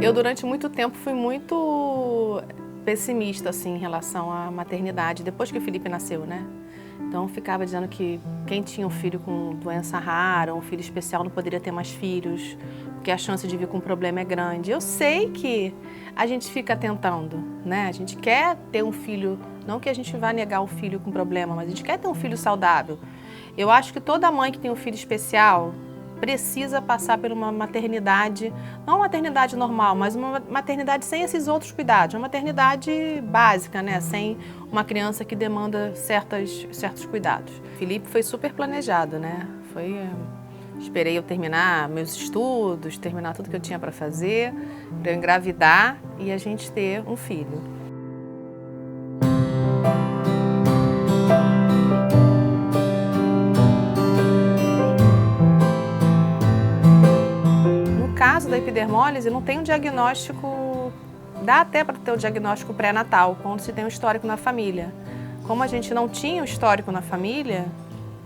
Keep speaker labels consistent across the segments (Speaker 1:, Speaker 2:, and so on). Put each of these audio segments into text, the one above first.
Speaker 1: Eu, durante muito tempo, fui muito pessimista, assim, em relação à maternidade, depois que o Felipe nasceu, né? Então, eu ficava dizendo que quem tinha um filho com doença rara, um filho especial, não poderia ter mais filhos, porque a chance de vir com um problema é grande. Eu sei que a gente fica tentando, né? A gente quer ter um filho, não que a gente vá negar o filho com problema, mas a gente quer ter um filho saudável. Eu acho que toda mãe que tem um filho especial precisa passar por uma maternidade, não uma maternidade normal, mas uma maternidade sem esses outros cuidados, uma maternidade básica, né? Sem uma criança que demanda certos cuidados. Felipe foi super planejado, né? Esperei eu terminar meus estudos, terminar tudo que eu tinha para fazer, para eu engravidar e a gente ter um filho. No caso da epidermólise, não tem um diagnóstico, dá até para ter o diagnóstico pré-natal, quando se tem um histórico na família. Como a gente não tinha o histórico na família,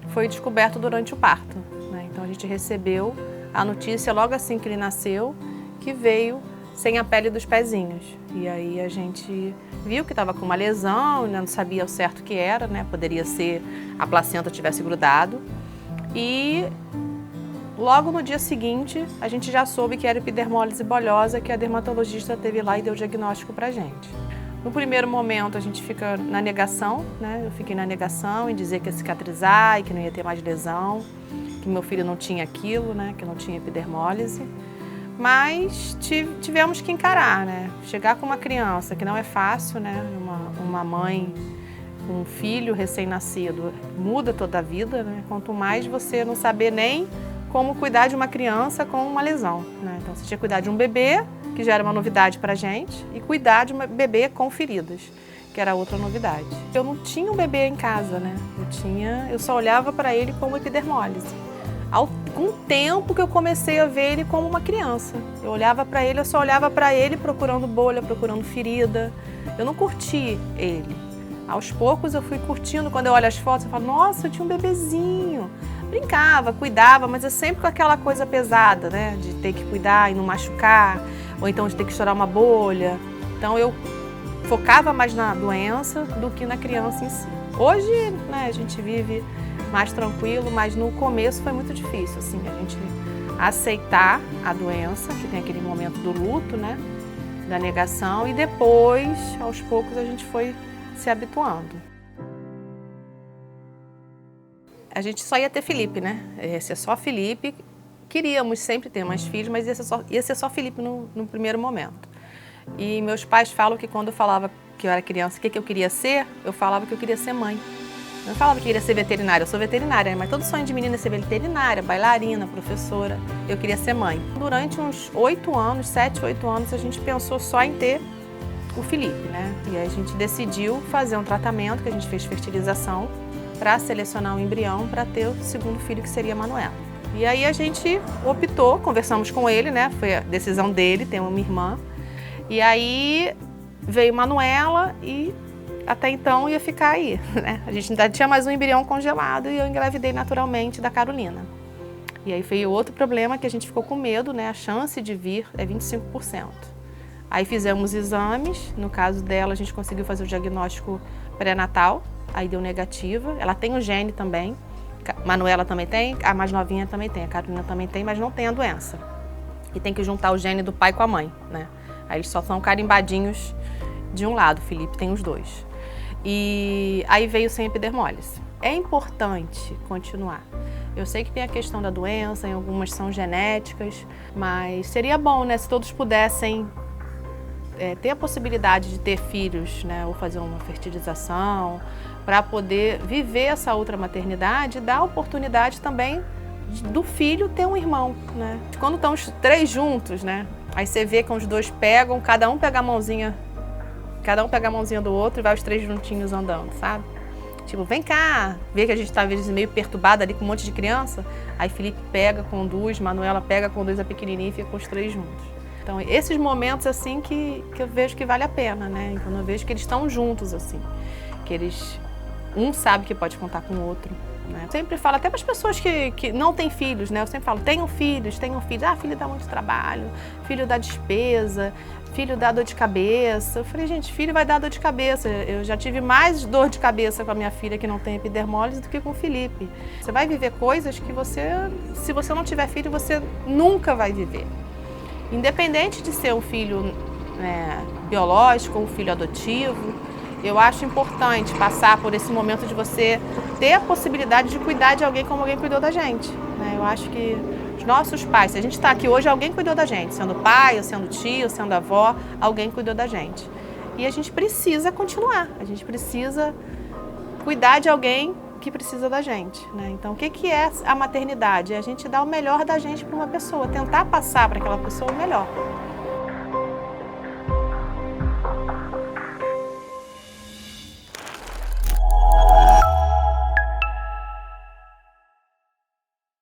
Speaker 1: foi descoberto durante o parto, né? Então a gente recebeu a notícia logo assim que ele nasceu, que veio sem a pele dos pezinhos. E aí a gente viu que estava com uma lesão, ainda não sabia ao certo o que era, né? Poderia ser a placenta tivesse grudado. E logo no dia seguinte, a gente já soube que era epidermólise bolhosa, que a dermatologista teve lá e deu o diagnóstico pra gente. No primeiro momento, a gente fica na negação, né? Eu fiquei na negação em dizer que ia cicatrizar e que não ia ter mais lesão, que meu filho não tinha aquilo, né? Que não tinha epidermólise. Mas tivemos que encarar, né? Chegar com uma criança, que não é fácil, né? Uma mãe com um filho recém-nascido muda toda a vida, né? Quanto mais você não saber nem como cuidar de uma criança com uma lesão, né? Então, você tinha que cuidar de um bebê, que já era uma novidade pra gente, e cuidar de um bebê com feridas, que era outra novidade. Eu não tinha um bebê em casa, né? Eu só olhava para ele como epidermólise. Com o tempo que eu comecei a ver ele como uma criança. Eu olhava para ele, eu só olhava para ele procurando bolha, procurando ferida. Eu não curti ele. Aos poucos eu fui curtindo, quando eu olho as fotos, eu falo, nossa, eu tinha um bebezinho. Brincava, cuidava, mas é sempre com aquela coisa pesada, né? De ter que cuidar e não machucar, ou então de ter que estourar uma bolha. Então eu focava mais na doença do que na criança em si. Hoje, né, a gente vive mais tranquilo, mas no começo foi muito difícil, assim, a gente aceitar a doença, que tem aquele momento do luto, né, da negação, e depois, aos poucos, a gente foi se habituando. A gente só ia ter Felipe, né? Ia ser só Felipe. Queríamos sempre ter mais filhos, mas ia ser só Felipe no primeiro momento. E meus pais falam que quando eu falava que eu era criança, o que eu queria ser, eu falava que eu queria ser mãe. Eu não falava que queria ser veterinária, eu sou veterinária, mas todo sonho de menina é ser veterinária, bailarina, professora. Eu queria ser mãe. Durante uns 8 anos, 7, 8 anos, a gente pensou só em ter o Felipe, né? E aí a gente decidiu fazer um tratamento, que a gente fez fertilização, para selecionar um embrião para ter o segundo filho, que seria a Manuela. E aí a gente optou, conversamos com ele, né? Foi a decisão dele, tem uma irmã. E aí veio Manuela e até então ia ficar aí, né? A gente ainda tinha mais um embrião congelado e eu engravidei naturalmente da Carolina. E aí veio outro problema que a gente ficou com medo, né? A chance de vir é 25%. Aí fizemos exames, no caso dela a gente conseguiu fazer o diagnóstico pré-natal, aí deu negativa. Ela tem o gene também, Manuela também tem, a mais novinha também tem, a Carolina também tem, mas não tem a doença. E tem que juntar o gene do pai com a mãe, né? Aí eles só são carimbadinhos de um lado, o Felipe tem os dois. E aí veio sem epidermólise. É importante continuar. Eu sei que tem a questão da doença, em algumas são genéticas, mas seria bom, né, se todos pudessem ter a possibilidade de ter filhos, né, ou fazer uma fertilização, para poder viver essa outra maternidade e dar a oportunidade também do filho ter um irmão, né? Quando estão os 3 juntos, né, aí você vê que os 2 pegam, cada um pega a mãozinha do outro e vai os 3 juntinhos andando, sabe? Tipo, vem cá, vê que a gente tá às vezes meio perturbado ali com um monte de criança, aí Felipe pega, conduz, Manuela pega, conduz a pequenininha e fica com os 3 juntos. Então, esses momentos, assim, que eu vejo que vale a pena, né? Quando eu vejo que eles estão juntos, assim. Que um sabe que pode contar com o outro. né? Eu sempre falo, até para as pessoas que não têm filhos, né? Eu sempre falo, tenham filhos. Ah, filho dá muito trabalho, filho dá despesa, filho dá dor de cabeça. Eu falei, gente, filho vai dar dor de cabeça. Eu já tive mais dor de cabeça com a minha filha que não tem epidermólise do que com o Felipe. Você vai viver coisas que se você não tiver filho, você nunca vai viver. Independente de ser um filho biológico ou um filho adotivo, eu acho importante passar por esse momento de você ter a possibilidade de cuidar de alguém como alguém cuidou da gente, né? Eu acho que os nossos pais, se a gente está aqui hoje, alguém cuidou da gente, sendo pai, ou sendo tio, sendo avó, alguém cuidou da gente. E a gente precisa continuar, a gente precisa cuidar de alguém que precisa da gente, né? Então, o que é a maternidade? É a gente dar o melhor da gente para uma pessoa, tentar passar para aquela pessoa o melhor.